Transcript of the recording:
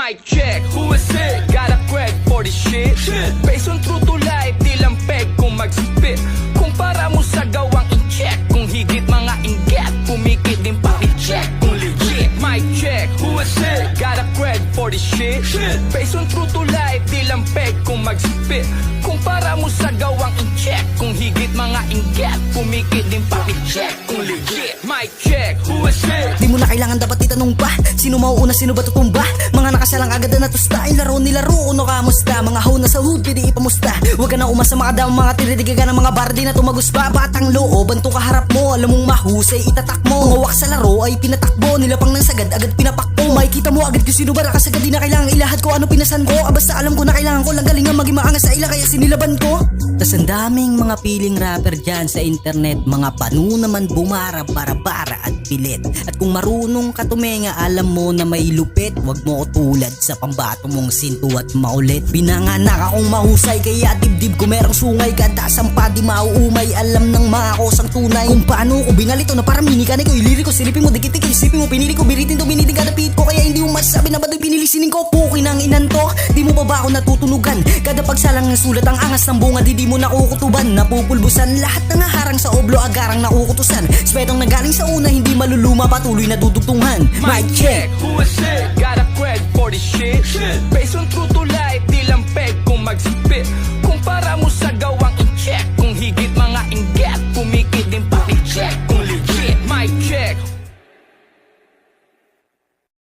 Mic check, who is it? Got a cred for this shit. Based on true to life, di lang peg kung mag-spit. Kumpara mo sa gawang in-check, kung higit mga inget, kumikit din pa i-check kung legit. Mic check, who is it? Got a cred for this shit. Based on true to life, di lang peg kung mag-spit. Kumpara mo sa gawang in-check, kung higit mga inget, kumikit din pa i-check kung legit. Mic check, who is it? Di mo na kailangan dapat itanong pa, sino mauuna, sino ba tutumba? Mga nakasalang agad na natusta, ay laro nilaro, uno kamusta? Mga ho na sa hood, pwede ipamusta. Huwag ka na umasa mga dam, mga tiridig ka ng mga bardi na tumagus pa. Batang loob, banto kaharap mo, alam mong mahusay, itatak mo. Umawak sa laro ay pinatakbo, nilapang ng sagad, agad pinapakpo. Makikita mo agad kung sino ba nakasagad, di na kailangan ilahat ko ano pinasan ko. Basta alam ko na kailangan ko lang galingan maging maangas sa ila, kaya sinilaban ko. Tas ang daming mga piling rapper dyan sa internet, mga panu naman bumara, bara-bara at pilit. At kung marunong ka tumenga, alam mo na may lupit. Huwag mo ko tulad sa pambato mong sinto at maulit. Pinanganak akong mahusay, kaya dibdib ko merong sungay. Kada sampa di mauumay, alam ng mga kosang tunay. Kung paano ko binalito na para minikanay ko, iliri ko, silipin mo, dikit-dikit, isipin mo, pinili ko, biritin to, binitin ka, napit ko. Kaya hindi mo masasabi na ba do'y pinilisinin ko, pukin ang inan to. Di mo ba ako natutunugan? Kada pagsalang ng sulat, ang angas ng bunga, di mo nakukutuban. Napupulbusan lahat ng harang sa oblo, agarang nakukutusan. Spetong nagaling sa una, hindi maluluma, patuloy na dudugtungan. Mic check, who is it? Got a cred for this shit. Based on true to life,